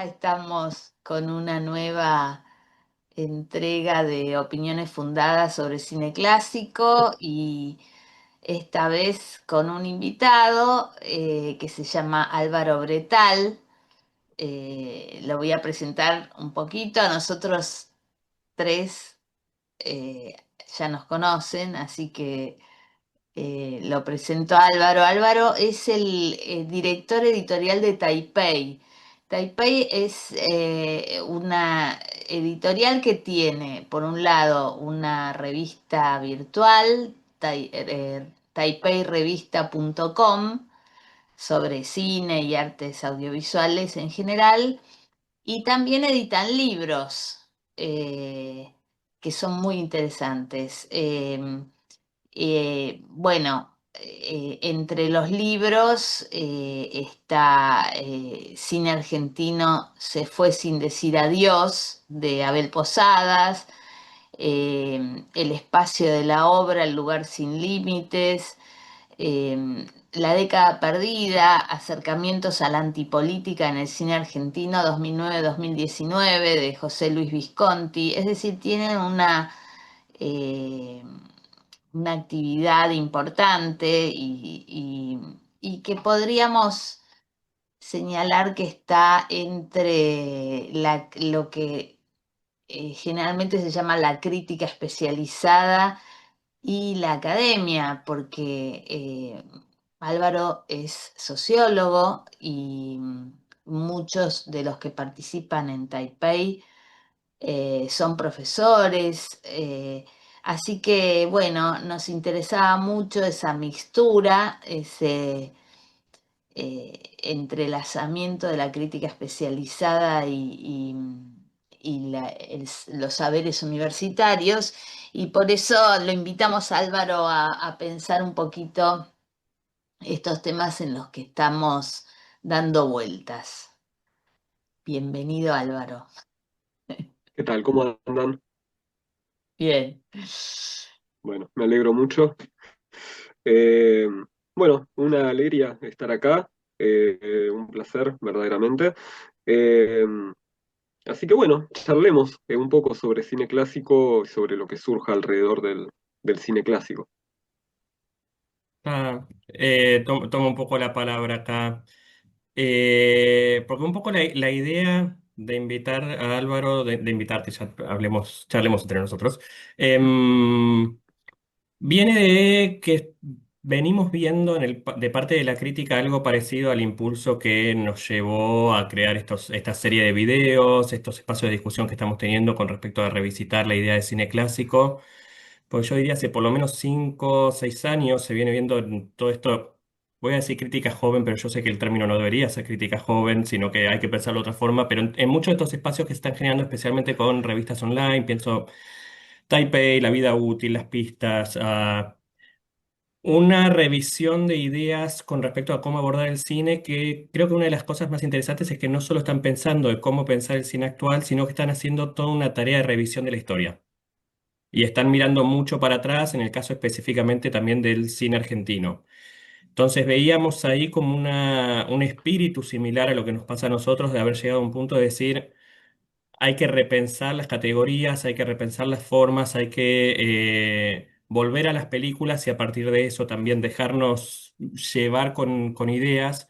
Acá estamos con una nueva entrega de opiniones fundadas sobre cine clásico y esta vez con un invitado que se llama Álvaro Bretal. Lo voy a presentar un poquito. A nosotros tres eh, ya nos conocen, así que lo presento a Álvaro. Álvaro es el director editorial de Taipei. Taipei es una editorial que tiene, por un lado, una revista virtual, taipeirevista.com, sobre cine y artes audiovisuales en general, y también editan libros que son muy interesantes. Bueno, entre los libros está Cine Argentino se fue sin decir adiós, de Abel Posadas, El espacio de la obra, El lugar sin límites, La década perdida, Acercamientos a la antipolítica en el cine argentino 2009-2019, de José Luis Visconti. Es decir, tienen eh, una actividad importante y que podríamos señalar que está entre lo que generalmente se llama la crítica especializada y la academia, porque Álvaro es sociólogo y muchos de los que participan en Taipei son profesores, así que bueno, nos interesaba mucho esa mixtura, ese entrelazamiento de la crítica especializada y los saberes universitarios, y por eso lo invitamos a Álvaro a pensar un poquito estos temas en los que estamos dando vueltas. Bienvenido, Álvaro. ¿Qué tal? ¿Cómo andan? Bien. Bueno, me alegro mucho. Eh, bueno, una alegría estar acá, un placer verdaderamente. Eh, Así que bueno, charlemos un poco sobre cine clásico y sobre lo que surja alrededor del cine clásico. Tomo un poco la palabra acá, porque un poco la idea de invitar a Álvaro, de invitarte, ya hablemos, charlemos entre nosotros, em, viene de que venimos viendo de parte de la crítica algo parecido al impulso que nos llevó a crear esta serie de videos, estos espacios de discusión que estamos teniendo con respecto a revisitar la idea de cine clásico. Pues yo diría hace por lo menos 5 o 6 años se viene viendo en todo esto, voy a decir crítica joven, pero yo sé que el término no debería ser crítica joven, sino que hay que pensarlo de otra forma, pero en muchos de estos espacios que se están generando, especialmente con revistas online, pienso Taipei, La Vida Útil, Las Pistas, una revisión de ideas con respecto a cómo abordar el cine, que creo que una de las cosas más interesantes es que no solo están pensando en cómo pensar el cine actual, sino que están haciendo toda una tarea de revisión de la historia. Y están mirando mucho para atrás, en el caso específicamente también del cine argentino. Entonces veíamos ahí como un espíritu similar a lo que nos pasa a nosotros, de haber llegado a un punto de decir, hay que repensar las categorías, hay que repensar las formas, hay que volver a las películas y a partir de eso también dejarnos llevar con ideas.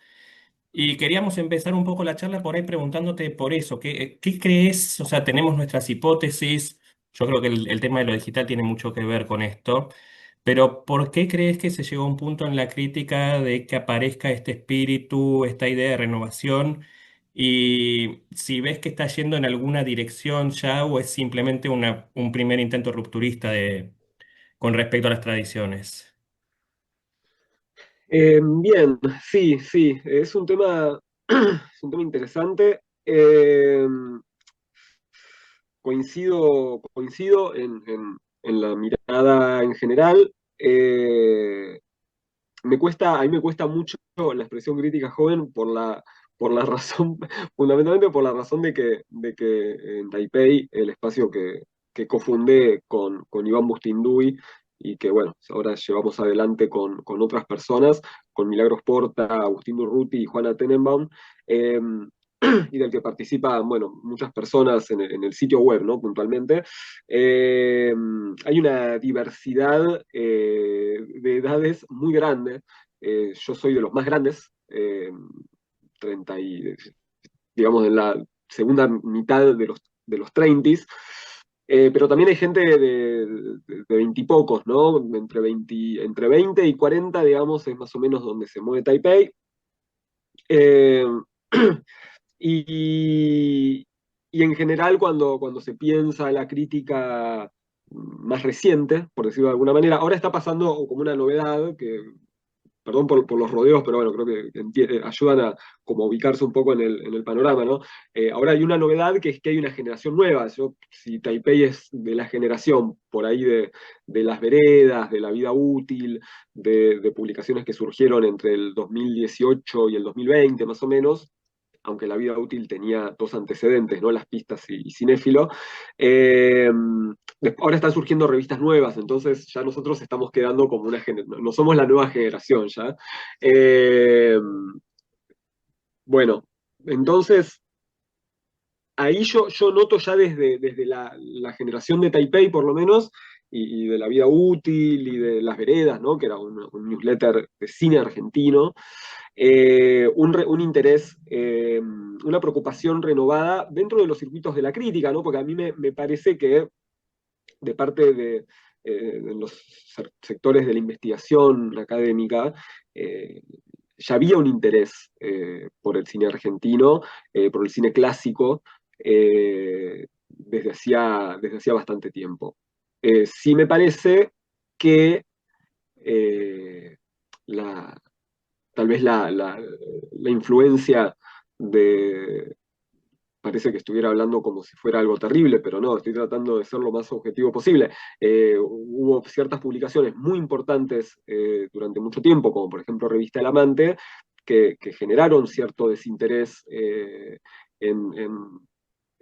Y queríamos empezar un poco la charla por ahí preguntándote por eso, ¿qué crees? O sea, tenemos nuestras hipótesis, yo creo que el tema de lo digital tiene mucho que ver con esto, pero ¿por qué crees que se llegó a un punto en la crítica de que aparezca este espíritu, esta idea de renovación? Y si ves que está yendo en alguna dirección ya o es simplemente un primer intento rupturista con respecto a las tradiciones. Bien, sí, sí, es un tema, es un tema interesante. Coincido en la mirada en general. A mí me cuesta mucho la expresión crítica joven por la razón, fundamentalmente por la razón de que en Taipei, el espacio que cofundé con Iván Bustinduy y que bueno, ahora llevamos adelante con otras personas, con Milagros Porta, Agustín Durruti y Juana Tenenbaum, eh, y del que participan, bueno, muchas personas en el sitio web, ¿no? Puntualmente. Eh, Hay una diversidad de edades muy grande. Yo soy de los más grandes, 30 y, digamos, en la segunda mitad de los 30, pero también hay gente de 20 y pocos, ¿no? Entre 20 y 40, digamos, es más o menos donde se mueve Taipei. Eh, y, y en general, cuando se piensa la crítica más reciente, por decirlo de alguna manera, ahora está pasando como una novedad que, perdón por los rodeos, pero bueno, creo que ayudan a como ubicarse un poco en el panorama, ¿no? Ahora hay una novedad que es que hay una generación nueva. Si Taipei es de la generación por ahí de las veredas, de la vida útil, de publicaciones que surgieron entre el 2018 y el 2020, más o menos, aunque la vida útil tenía dos antecedentes, ¿no? Las pistas y Cinéfilo. Eh, Ahora están surgiendo revistas nuevas, entonces ya nosotros estamos quedando como no somos la nueva generación ya. Eh, bueno, entonces ahí yo noto ya desde la generación de Taipei, por lo menos, y de la vida útil y de las veredas, ¿no? Que era un newsletter de cine argentino, un interés, una preocupación renovada dentro de los circuitos de la crítica, ¿no? Porque a mí me parece que de parte de los sectores de la investigación académica, ya había un interés por el cine argentino, por el cine clásico, desde hacía bastante tiempo. Sí me parece que eh, la, tal vez la influencia de, parece que estuviera hablando como si fuera algo terrible, pero no, estoy tratando de ser lo más objetivo posible. Hubo ciertas publicaciones muy importantes durante mucho tiempo, como por ejemplo Revista El Amante, que generaron cierto desinterés en, en-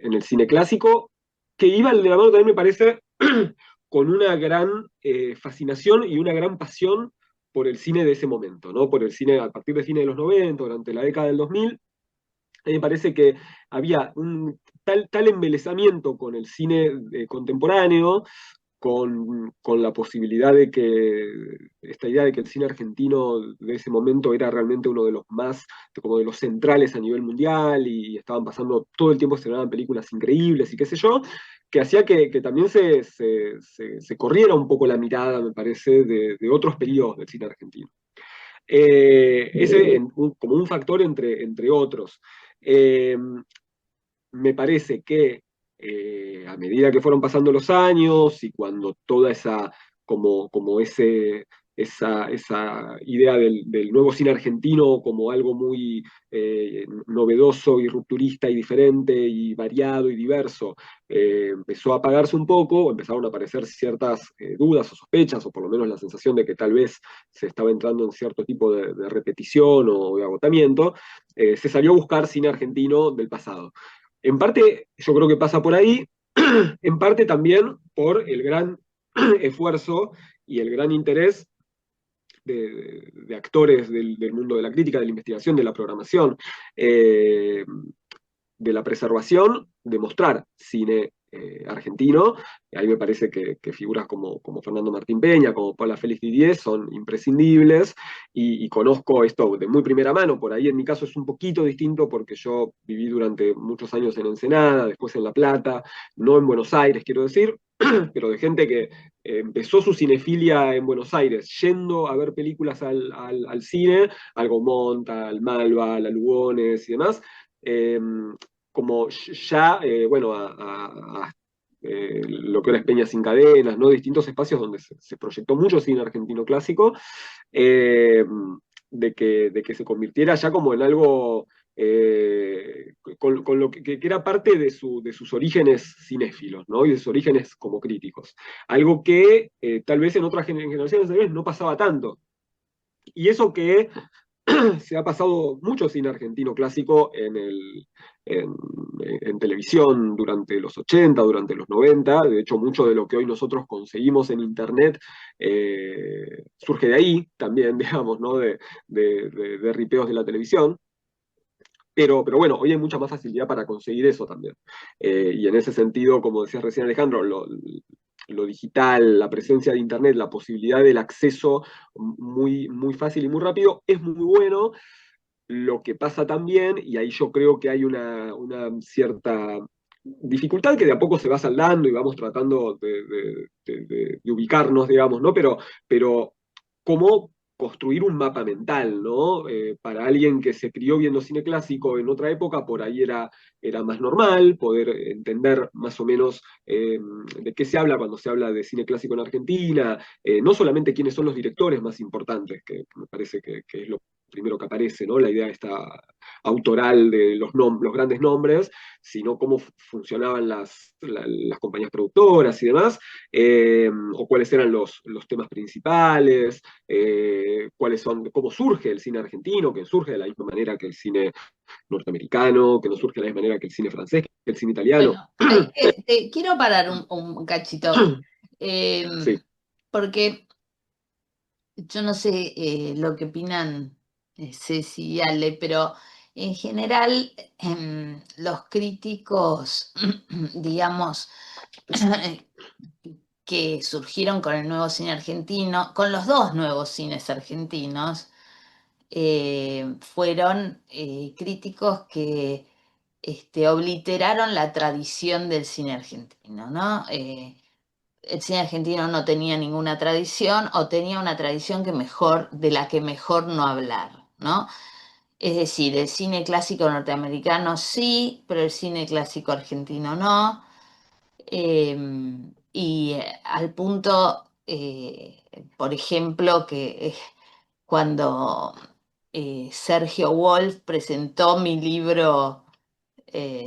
en el cine clásico, que iba de la mano también, me parece, con una gran fascinación y una gran pasión por el cine de ese momento, ¿no? Por el cine, a partir del cine de los 90, durante la década del 2000, a mí me parece que había un tal embelesamiento con el cine contemporáneo, con la posibilidad de que, esta idea de que el cine argentino de ese momento era realmente uno de los más, como de los centrales a nivel mundial, y estaban pasando todo el tiempo, se estrenaban películas increíbles y qué sé yo, que hacía que también se corriera un poco la mirada, me parece, de otros periodos del cine argentino. Como un factor entre otros. Eh, Me parece que a medida que fueron pasando los años y cuando toda como esa idea del nuevo cine argentino como algo muy novedoso y rupturista y diferente y variado y diverso, empezó a apagarse un poco, empezaron a aparecer ciertas dudas o sospechas, o por lo menos la sensación de que tal vez se estaba entrando en cierto tipo de repetición o de agotamiento, se salió a buscar cine argentino del pasado. En parte, yo creo que pasa por ahí, en parte también por el gran esfuerzo y el gran interés de actores del mundo de la crítica, de la investigación, de la programación, eh, de la preservación, de mostrar cine argentino. Ahí me parece que figuras como Fernando Martín Peña, como Paula Félix Didier son imprescindibles, y conozco esto de muy primera mano. Por ahí en mi caso es un poquito distinto porque yo viví durante muchos años en Ensenada, después en La Plata, no en Buenos Aires, quiero decir, pero de gente que empezó su cinefilia en Buenos Aires, yendo a ver películas al cine, al Gaumont, al Malva, al Lugones y demás, eh, como ya, bueno, lo que ahora es Peña Sin Cadenas, ¿no? Distintos espacios donde se proyectó mucho cine argentino clásico, eh, de que se convirtiera ya como en algo con lo que era parte de sus orígenes cinéfilos, ¿no? Y de sus orígenes como críticos. Algo que tal vez en otras generaciones anteriores no pasaba tanto. Y eso que se ha pasado mucho cine argentino clásico en, en televisión durante los 80, durante los 90. De hecho, mucho de lo que hoy nosotros conseguimos en Internet surge de ahí también, digamos, ¿no? De ripeos de la televisión. pero bueno, hoy hay mucha más facilidad para conseguir eso también. Y en ese sentido, como decías recién Alejandro, lo digital, la presencia de Internet, la posibilidad del acceso muy, muy fácil y muy rápido es muy bueno. Lo que pasa también, y ahí yo creo que hay una cierta dificultad que de a poco se va saldando y vamos tratando de ubicarnos, digamos, ¿no? Pero cómo construir un mapa mental, ¿no? Para alguien que se crió viendo cine clásico en otra época, por ahí era más normal poder entender más o menos de qué se habla cuando se habla de cine clásico en Argentina, no solamente quiénes son los directores más importantes, que me parece que es lo primero que aparece, ¿no? La idea esta autoral de los grandes nombres, sino cómo funcionaban las compañías productoras y demás, o cuáles eran los temas principales, cuáles son, cómo surge el cine argentino, que surge de la misma manera que el cine norteamericano, que no surge de la misma manera que el cine francés, que el cine italiano. Bueno, te quiero parar un cachito, eh, Sí. porque yo no sé lo que opinan Ceci y Ale, pero en general los críticos, digamos, que surgieron con el nuevo cine argentino, con los dos nuevos cines argentinos, fueron críticos que obliteraron la tradición del cine argentino, ¿no? El cine argentino no tenía ninguna tradición o tenía una tradición de la que mejor no hablar, ¿no? Es decir, el cine clásico norteamericano sí, pero el cine clásico argentino no. Al punto, por ejemplo, que cuando Sergio Wolf presentó mi libro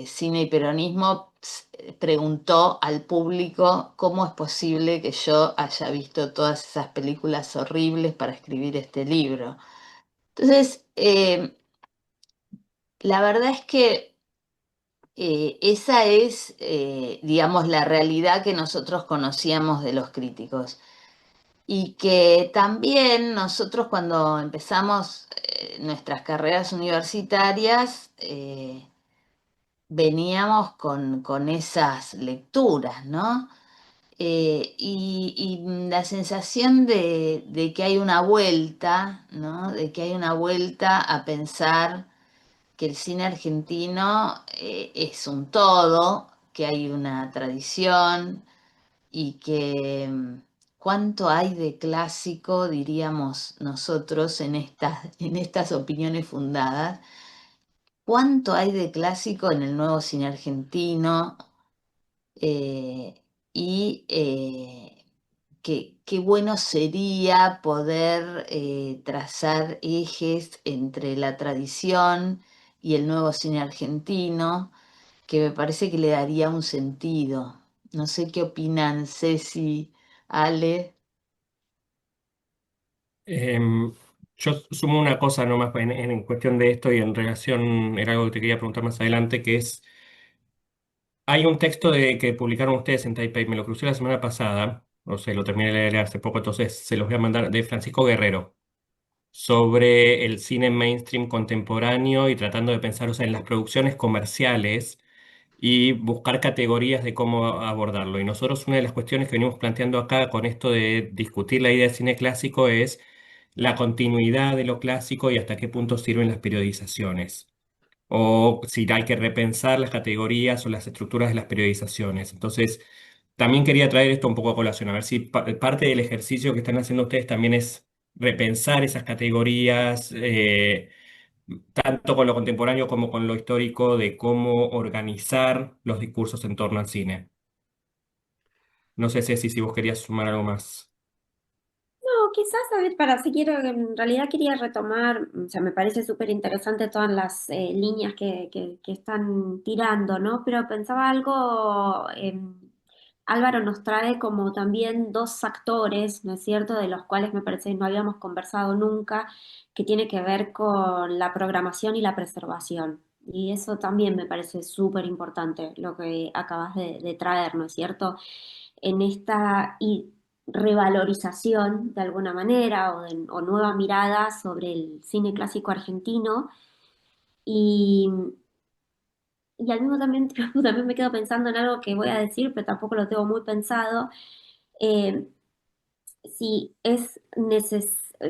Cine y Peronismo, preguntó al público cómo es posible que yo haya visto todas esas películas horribles para escribir este libro. Entonces, la verdad es que esa es, digamos, la realidad que nosotros conocíamos de los críticos. Y que también nosotros cuando empezamos nuestras carreras universitarias, veníamos con esas lecturas, ¿no? Y la sensación de que hay una vuelta, ¿no? De que hay una vuelta a pensar que el cine argentino es un todo, que hay una tradición y que cuánto hay de clásico, diríamos nosotros, en estas opiniones fundadas, cuánto hay de clásico en el nuevo cine argentino, eh, y qué bueno sería poder trazar ejes entre la tradición y el nuevo cine argentino, que me parece que le daría un sentido. No sé qué opinan Ceci, Ale. Em, yo sumo una cosa nomás en cuestión de esto y en relación, era algo que te quería preguntar más adelante, que es, hay un texto que publicaron ustedes en Taipei, me lo crucé la semana pasada, o sea, lo terminé de leer hace poco, entonces se los voy a mandar, de Francisco Guerrero, sobre el cine mainstream contemporáneo y tratando de pensar, o sea, en las producciones comerciales y buscar categorías de cómo abordarlo. Y nosotros una de las cuestiones que venimos planteando acá con esto de discutir la idea de cine clásico es la continuidad de lo clásico y hasta qué punto sirven las periodizaciones. O si hay que repensar las categorías o las estructuras de las periodizaciones. Entonces, también quería traer esto un poco a colación, a ver si parte del ejercicio que están haciendo ustedes también es repensar esas categorías, tanto con lo contemporáneo como con lo histórico, de cómo organizar los discursos en torno al cine. No sé, Ceci, si vos querías sumar algo más. No, quizás, a ver, para seguir, en realidad quería retomar, o sea, me parece súper interesante todas las líneas que están tirando, ¿no? Pero pensaba algo, Álvaro nos trae como también dos actores, ¿no es cierto?, de los cuales me parece que no habíamos conversado nunca, que tiene que ver con la programación y la preservación. Y eso también me parece súper importante, lo que acabas de traer, ¿no es cierto? En esta revalorización de alguna manera o nueva mirada sobre el cine clásico argentino Y, y al mismo también, también me quedo pensando en algo que voy a decir, pero tampoco lo tengo muy pensado. Eh, si es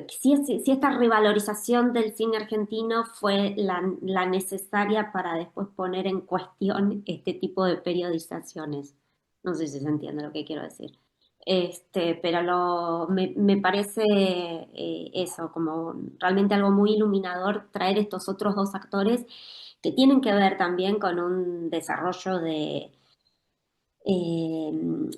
si esta revalorización del cine argentino fue la necesaria para después poner en cuestión este tipo de periodizaciones. No sé si se entiende lo que quiero decir. Pero me parece eso, como realmente algo muy iluminador traer estos otros dos actores que tienen que ver también con un desarrollo eh,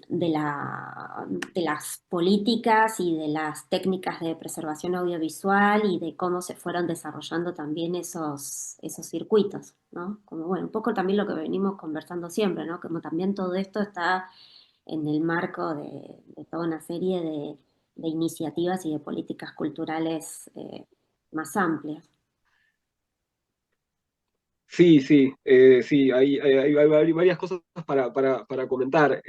de las políticas y de las técnicas de preservación audiovisual y de cómo se fueron desarrollando también esos circuitos, ¿no? Como, bueno, un poco también lo que venimos conversando siempre, ¿no? Como también todo esto está en el marco de toda una serie de iniciativas y de políticas culturales más amplias. Sí, sí, sí, hay varias cosas para comentar.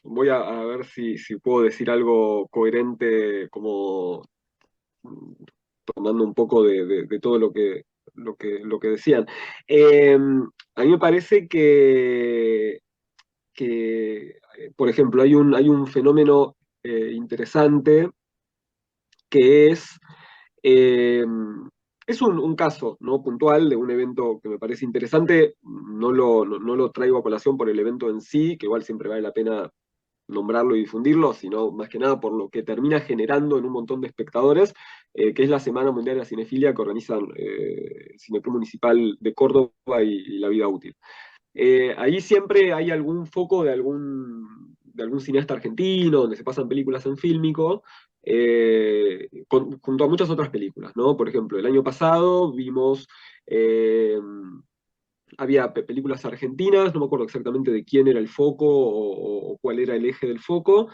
Voy a ver si puedo decir algo coherente, como tomando un poco de todo lo que decían. A mí me parece por ejemplo, hay un fenómeno interesante que eh, es un caso, ¿no?, puntual de un evento que me parece interesante. No lo traigo a colación por el evento en sí, que igual siempre vale la pena nombrarlo y difundirlo, sino más que nada por lo que termina generando en un montón de espectadores, que es la Semana Mundial de la Cinefilia que organizan el Cineclub Municipal de Córdoba y La Vida Útil. Ahí siempre hay algún foco de algún cineasta argentino, donde se pasan películas en fílmico, junto a muchas otras películas, ¿no? Por ejemplo, el año pasado vimos, eh, había películas argentinas, no me acuerdo exactamente de quién era el foco o cuál era el eje del foco.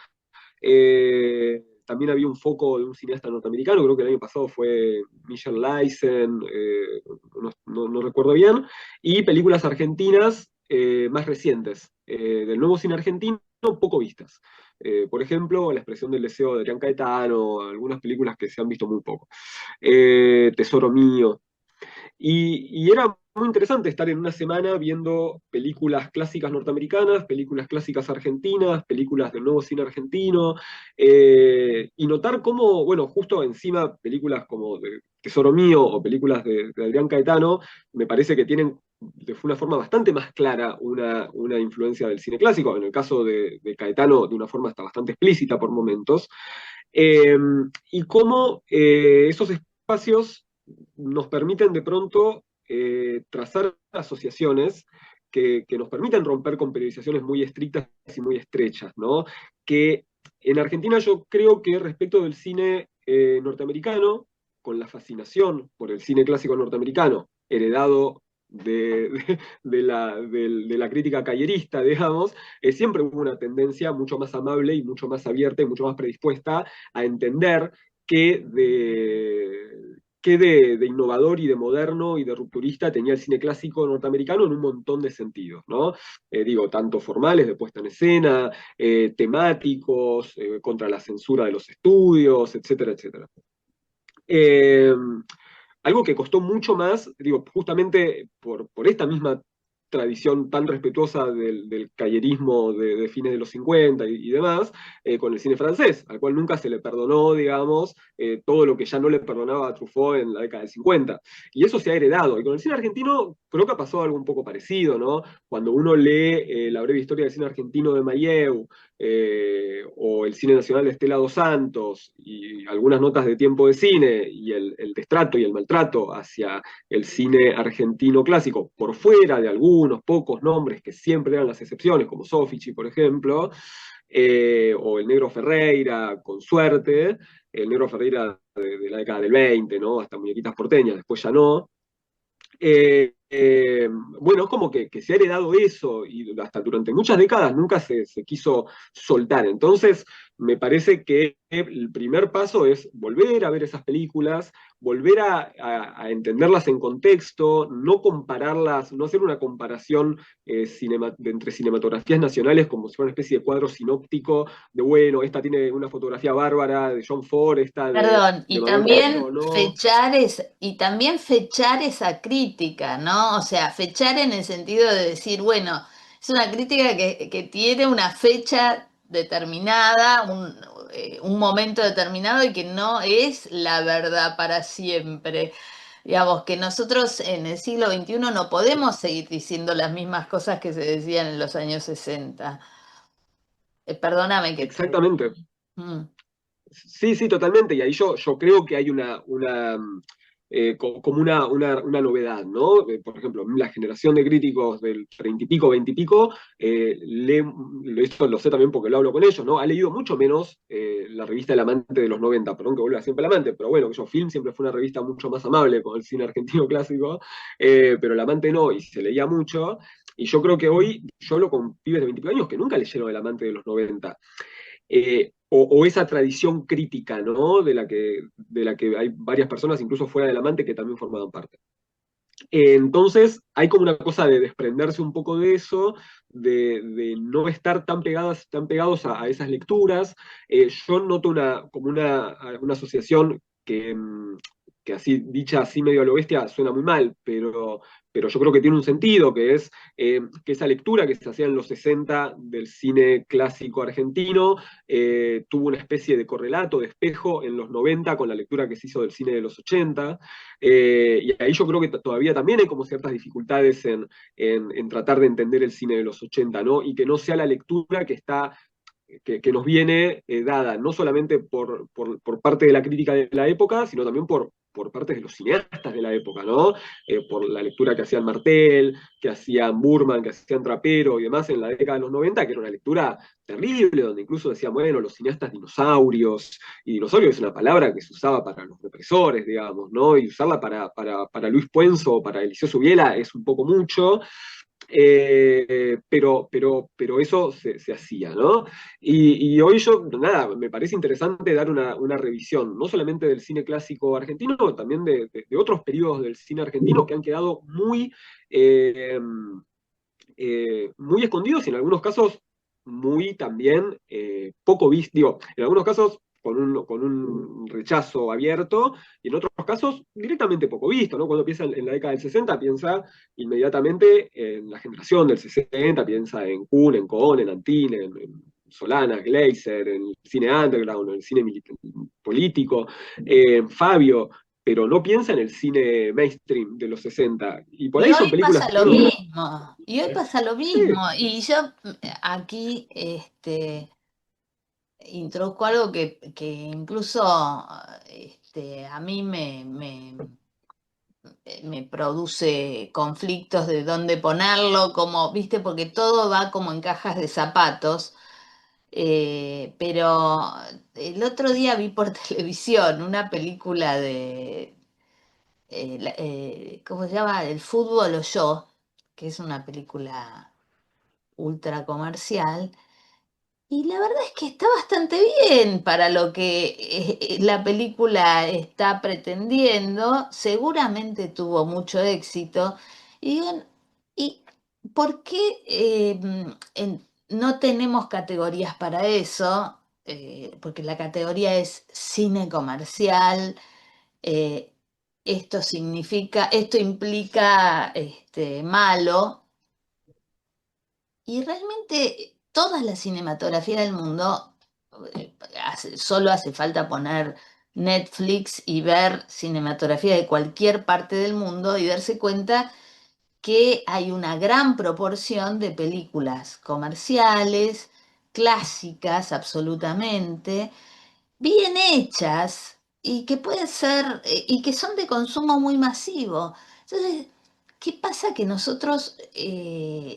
También había un foco de un cineasta norteamericano, creo que el año pasado fue Michel Leisen, no recuerdo bien, y películas argentinas más recientes, del nuevo cine argentino, poco vistas. Por ejemplo, La expresión del deseo de Adrián Caetano, algunas películas que se han visto muy poco. Tesoro mío. Y era muy interesante estar en una semana viendo películas clásicas norteamericanas, películas clásicas argentinas, películas del nuevo cine argentino, y notar cómo, bueno, justo encima películas como de Tesoro Mío o películas de Adrián Caetano, me parece que tienen de una forma bastante más clara una influencia del cine clásico, en el caso de Caetano de una forma hasta bastante explícita por momentos, eh, y cómo esos espacios nos permiten de pronto trazar asociaciones que nos permiten romper con periodizaciones muy estrictas y muy estrechas, ¿no? Que en Argentina yo creo que respecto del cine norteamericano, con la fascinación por el cine clásico norteamericano, heredado de la crítica callerista, digamos, siempre hubo una tendencia mucho más amable y mucho más abierta y mucho más predispuesta a entender que de innovador y de moderno y de rupturista tenía el cine clásico norteamericano en un montón de sentidos, ¿no? Digo, tanto formales, de puesta en escena, temáticos, contra la censura de los estudios, etcétera, etcétera. Eh, Algo que costó mucho más, digo, justamente por esta misma tradición tan respetuosa del cayerismo de fines de los 50 y demás, con el cine francés, al cual nunca se le perdonó, digamos, todo lo que ya no le perdonaba a Truffaut en la década del 50. Y eso se ha heredado. Y con el cine argentino creo que ha pasado algo un poco parecido, ¿no? Cuando uno lee La breve historia del cine argentino de Mayeu, o el cine nacional de Estela Dos Santos, y algunas notas de Tiempo de Cine, y el destrato y el maltrato hacia el cine argentino clásico, por fuera de algunos pocos nombres que siempre eran las excepciones, como Sofici, por ejemplo, o el Negro Ferreira, con suerte, el Negro Ferreira de la década del 20, ¿no? Hasta Muñequitas Porteñas, después ya no. Bueno, es como que se ha heredado eso y hasta durante muchas décadas nunca se quiso soltar. Entonces, me parece que el primer paso es volver a ver esas películas, volver a entenderlas en contexto, no compararlas, no hacer una comparación entre cinematografías nacionales como si fuera una especie de cuadro sinóptico de, bueno, esta tiene una fotografía bárbara de John Ford, esta Perdón, de Manuel Turizo, ¿no? y también fechar esa crítica, ¿no? O sea, fechar en el sentido de decir, bueno, es una crítica que tiene una fecha determinada, un momento determinado y que no es la verdad para siempre. Digamos que nosotros en el siglo XXI no podemos seguir diciendo las mismas cosas que se decían en los años 60. Perdóname que te... Exactamente. Mm. Sí, sí, totalmente. Y ahí yo creo que hay como una novedad, ¿no? Por ejemplo, la generación de críticos del 30 y pico, 20 y pico, esto lo sé también porque lo hablo con ellos, ¿no? Ha leído mucho menos la revista El Amante de los 90, perdón que vuelva siempre El Amante, pero bueno, que yo Film siempre fue una revista mucho más amable con el cine argentino clásico, pero El Amante no, y se leía mucho. Y yo creo que hoy yo hablo con pibes de 20 años que nunca leyeron El Amante de los 90 o esa tradición crítica, ¿no? De la que hay varias personas, incluso fuera del amante, que también formaban parte. Entonces, hay como una cosa de desprenderse un poco de eso, de no estar tan pegados a esas lecturas. Yo noto como una asociación que así, dicha así medio a lo bestia, suena muy mal, pero yo creo que tiene un sentido, que es que esa lectura que se hacía en los 60 del cine clásico argentino tuvo una especie de correlato, de espejo en los 90 con la lectura que se hizo del cine de los 80. Y ahí yo creo que todavía también hay como ciertas dificultades en tratar de entender el cine de los 80, ¿no? Y que no sea la lectura que nos viene dada, no solamente por parte de la crítica de la época, sino también por parte de los cineastas de la época, ¿no? Por la lectura que hacían Martel, que hacían Burman, que hacían Trapero y demás en la década de los 90, que era una lectura terrible, donde incluso decían, bueno, los cineastas dinosaurios, y dinosaurio es una palabra que se usaba para los represores, digamos, ¿no? Y usarla para Luis Puenzo o para Eliseo Subiela es un poco mucho, pero eso se hacía, ¿no? Y hoy nada, me parece interesante dar una revisión, no solamente del cine clásico argentino, también de otros periodos del cine argentino que han quedado eh, muy escondidos y en algunos casos muy también poco vistos, digo, en algunos casos con un rechazo abierto y en otros casos directamente poco visto, ¿no? Cuando piensa en la década del 60, piensa inmediatamente en la generación del 60, piensa en Kuhn, en Cohn, en Antin, en Solanas, Gleiser, en el cine underground, en el cine político, en Fabio, pero no piensa en el cine mainstream de los 60. Y por Y ahí son hoy películas pasa que lo uno, mismo, y hoy pasa lo mismo. sí, Y yo aquí introduzco algo que incluso a mí me produce conflictos de dónde ponerlo, como, viste, porque todo va como en cajas de zapatos. Pero el otro día vi por televisión una película ¿cómo se llama? El fútbol o yo, que es una película ultra comercial. Y la verdad es que está bastante bien para lo que la película está pretendiendo. Seguramente tuvo mucho éxito. Y digo, ¿y por qué no tenemos categorías para eso? Porque la categoría es cine comercial. eh, esto implica malo. Y realmente toda la cinematografía del mundo, solo hace falta poner Netflix y ver cinematografía de cualquier parte del mundo y darse cuenta que hay una gran proporción de películas comerciales, clásicas absolutamente, bien hechas y que pueden ser, y que son de consumo muy masivo. Entonces, ¿qué pasa? Que nosotros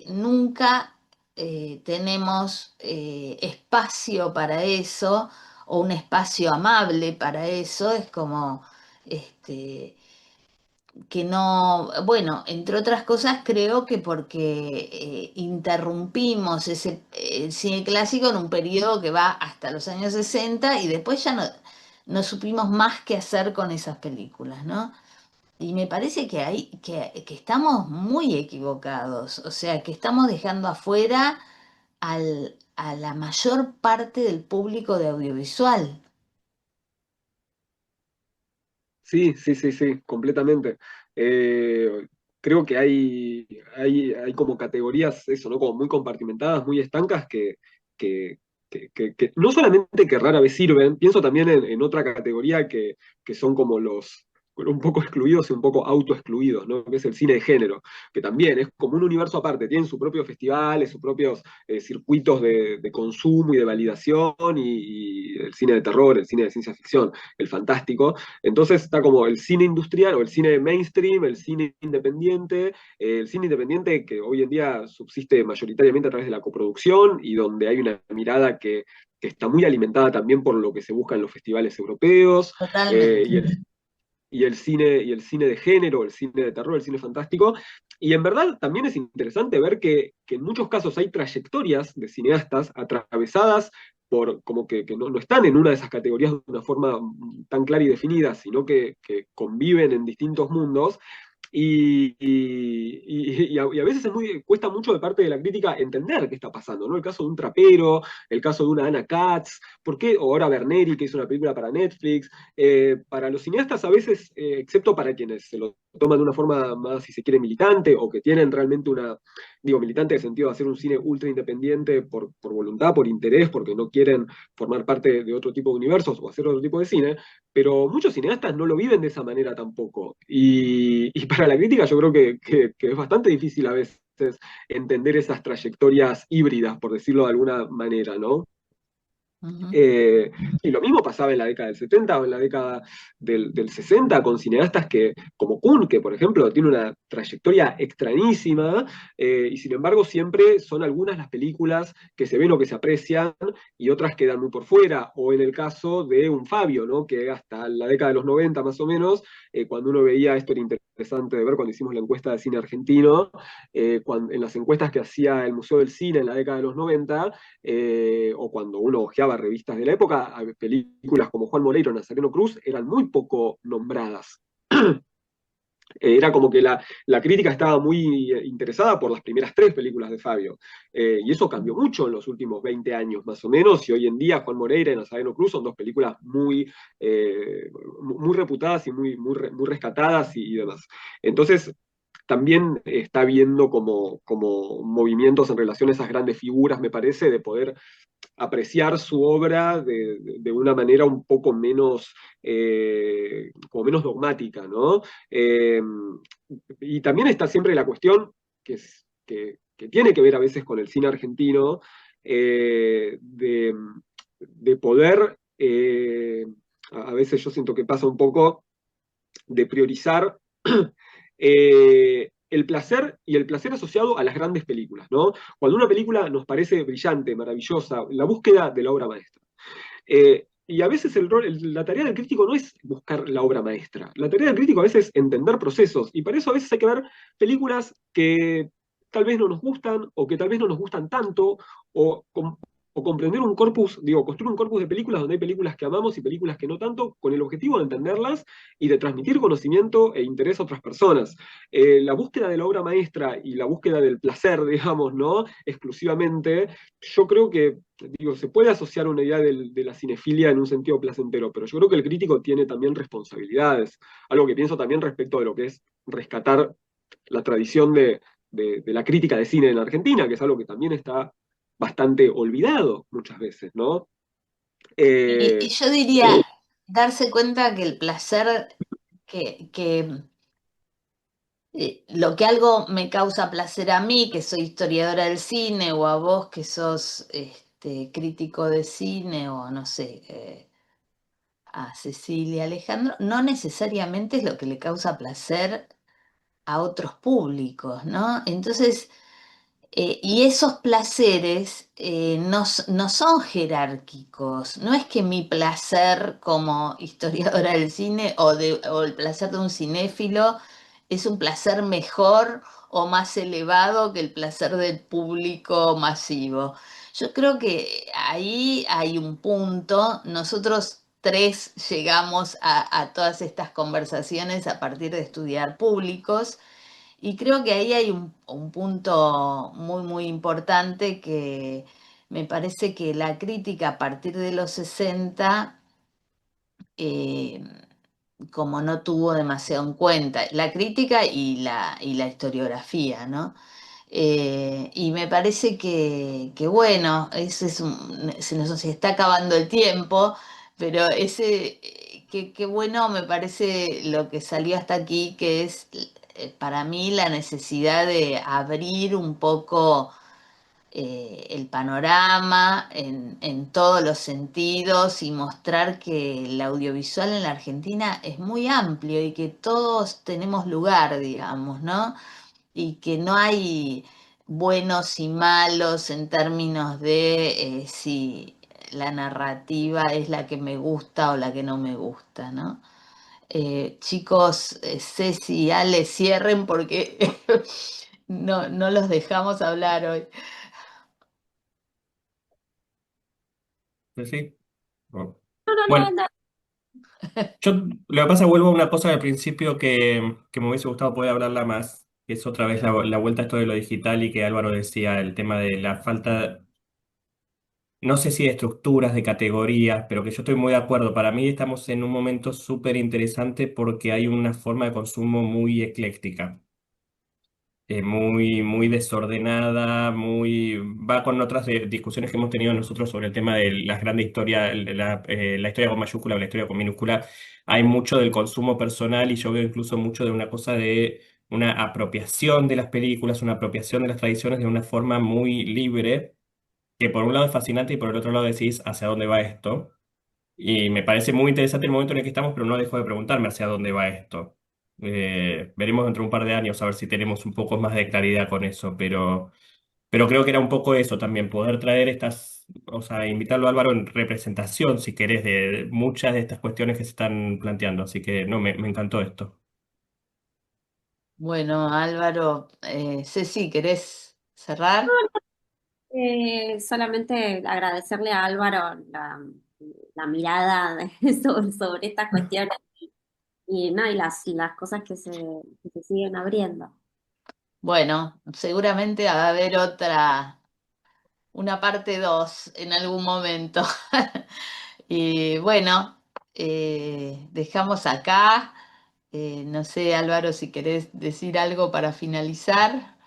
nunca tenemos espacio para eso o un espacio amable para eso. Es como, este, que no, bueno, entre otras cosas creo que porque interrumpimos el cine clásico en un periodo que va hasta los años 60 y después ya no supimos más qué hacer con esas películas, ¿no? Y me parece que estamos muy equivocados, o sea, que estamos dejando afuera a la mayor parte del público de audiovisual. Sí, sí, sí, sí, completamente. Creo que hay como categorías, eso, ¿no? Como muy compartimentadas, muy estancas, que, que no solamente que rara vez sirven, pienso también en otra categoría que son como los un poco excluidos y un poco autoexcluidos, ¿no? Que es el cine de género, que también es como un universo aparte, tienen sus propios festivales, sus propios circuitos de consumo y de validación, y el cine de terror, el cine de ciencia ficción, el fantástico. Entonces está como el cine industrial o el cine mainstream, el cine independiente que hoy en día subsiste mayoritariamente a través de la coproducción y donde hay una mirada que está muy alimentada también por lo que se busca en los festivales europeos, eh, Totalmente. y, el, y el cine de género, el cine de terror, el cine fantástico. Y en verdad también es interesante ver que en muchos casos hay trayectorias de cineastas atravesadas por como que no están en una de esas categorías de una forma tan clara y definida, sino que conviven en distintos mundos y a veces cuesta mucho de parte de la crítica entender qué está pasando, ¿no? El caso de un trapero, el caso de una Anna Katz, ¿por qué? O ahora Berneri, que hizo una película para Netflix. Para los cineastas a veces, excepto para quienes se lo toman de una forma más, si se quiere, militante, o que tienen realmente digo, militante en el sentido de hacer un cine ultra independiente por voluntad, por interés, porque no quieren formar parte de otro tipo de universos o hacer otro tipo de cine, pero muchos cineastas no lo viven de esa manera tampoco. Y para la crítica yo creo que es bastante difícil a veces entender esas trayectorias híbridas, por decirlo de alguna manera, ¿no? Ujú. Eh, y lo mismo pasaba en la década del 70 o en la década del 60 con cineastas como Kuhn, que por ejemplo tiene una trayectoria extrañísima, y sin embargo siempre son algunas las películas que se ven o que se aprecian y otras quedan muy por fuera. O en el caso de un Fabio, ¿no? Que hasta la década de los 90 más o menos, cuando uno veía, esto era interesante de ver cuando hicimos la encuesta de cine argentino, en las encuestas que hacía el Museo del Cine en la década de los 90, o cuando uno hojeaba revistas de la época, películas como Juan Moreira o Nazareno Cruz eran muy poco nombradas. Era como que la crítica estaba muy interesada por las primeras tres películas de Fabio. Y eso cambió mucho en los últimos 20 años, más o menos, y hoy en día Juan Moreira y Nazareno Cruz son dos películas muy reputadas y muy rescatadas y demás. Entonces, también está viendo como movimientos en relación a esas grandes figuras, me parece, de poder apreciar su obra de una manera un poco menos, como menos dogmática, ¿no? Y también está siempre la cuestión que tiene que ver a veces con el cine argentino, de poder, a veces yo siento que pasa un poco, de priorizar el placer y el placer asociado a las grandes películas, ¿no? Cuando una película nos parece brillante, maravillosa, la búsqueda de la obra maestra. Y a veces la tarea del crítico no es buscar la obra maestra. La tarea del crítico a veces es entender procesos. Y para eso a veces hay que ver películas que tal vez no nos gustan o que tal vez no nos gustan tanto o, o comprender un corpus, digo, construir un corpus de películas donde hay películas que amamos y películas que no tanto, con el objetivo de entenderlas y de transmitir conocimiento e interés a otras personas. La búsqueda de la obra maestra y la búsqueda del placer, digamos, ¿no? Exclusivamente, yo creo que digo, se puede asociar una idea de la cinefilia en un sentido placentero, pero yo creo que el crítico tiene también responsabilidades. Algo que pienso también respecto de lo que es rescatar la tradición de la crítica de cine en Argentina, que es algo que también está bastante olvidado muchas veces, ¿no? Y Eh, yo diría darse cuenta que el placer, que lo que algo me causa placer a mí, que soy historiadora del cine, o a vos que sos crítico de cine, o no sé, a Cecilia Alejandro, no necesariamente es lo que le causa placer a otros públicos, ¿no? Entonces, y esos placeres no son jerárquicos. No es que mi placer como historiadora del cine o el placer de un cinéfilo es un placer mejor o más elevado que el placer del público masivo. Yo creo que ahí hay un punto. Nosotros tres llegamos a todas estas conversaciones a partir de estudiar públicos y creo que ahí hay un punto muy, muy importante que me parece que la crítica a partir de los 60 eh, como no tuvo demasiado en cuenta la crítica y la historiografía, ¿no? Y me parece que bueno, ese es se nos está acabando el tiempo, pero qué bueno me parece lo que salió hasta aquí, que es para mí la necesidad de abrir un poco el panorama en todos los sentidos y mostrar que el audiovisual en la Argentina es muy amplio y que todos tenemos lugar, digamos, ¿no? Y que no hay buenos y malos en términos de si la narrativa es la que me gusta o la que no me gusta, ¿no? Chicos, Ceci y Ale, cierren porque no los dejamos hablar hoy. Sí, sí. Bueno, No, no, no, Bueno, no. yo lo que pasa, vuelvo a una cosa al principio que me hubiese gustado poder hablarla más, que es otra vez la vuelta a esto de lo digital y que Álvaro decía, el tema de la falta, no sé si de estructuras, de categorías, pero que yo estoy muy de acuerdo. Para mí estamos en un momento súper interesante porque hay una forma de consumo muy ecléctica. Muy, muy desordenada, muy va con otras discusiones que hemos tenido nosotros sobre el tema de las grandes historias, la historia con mayúscula o la historia con minúscula. Hay mucho del consumo personal y yo veo incluso mucho de una cosa de una apropiación de las películas, una apropiación de las tradiciones de una forma muy libre, que por un lado es fascinante y por el otro lado decís hacia dónde va esto. Y me parece muy interesante el momento en el que estamos, pero no dejo de preguntarme hacia dónde va esto. Veremos dentro de un par de años a ver si tenemos un poco más de claridad con eso, pero creo que era un poco eso también, poder traer estas, o sea, invitarlo a Álvaro en representación, si querés, de muchas de estas cuestiones que se están planteando. Así que no, me encantó esto. Bueno, Álvaro, Ceci, ¿querés cerrar? Solamente agradecerle a Álvaro la mirada sobre estas cuestiones y, no, y las cosas que se siguen abriendo. Bueno, seguramente va a haber una parte 2 en algún momento. Y bueno, dejamos acá. No sé, Álvaro, si querés decir algo para finalizar.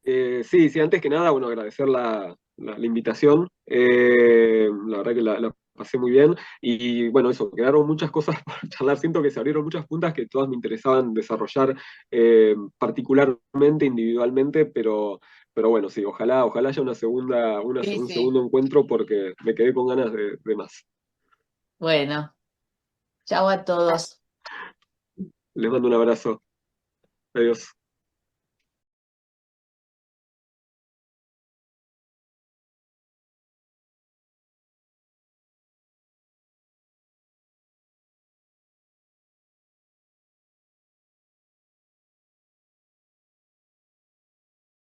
Sí, sí, antes que nada, bueno, agradecer la invitación. La verdad que la pasé muy bien. Y bueno, eso, quedaron muchas cosas por charlar. Siento que se abrieron muchas puntas que todas me interesaban desarrollar particularmente, individualmente, pero bueno, sí, ojalá haya Sí, un sí. segundo encuentro porque me quedé con ganas de más. Bueno, chao a todos. Les mando un abrazo. Adiós.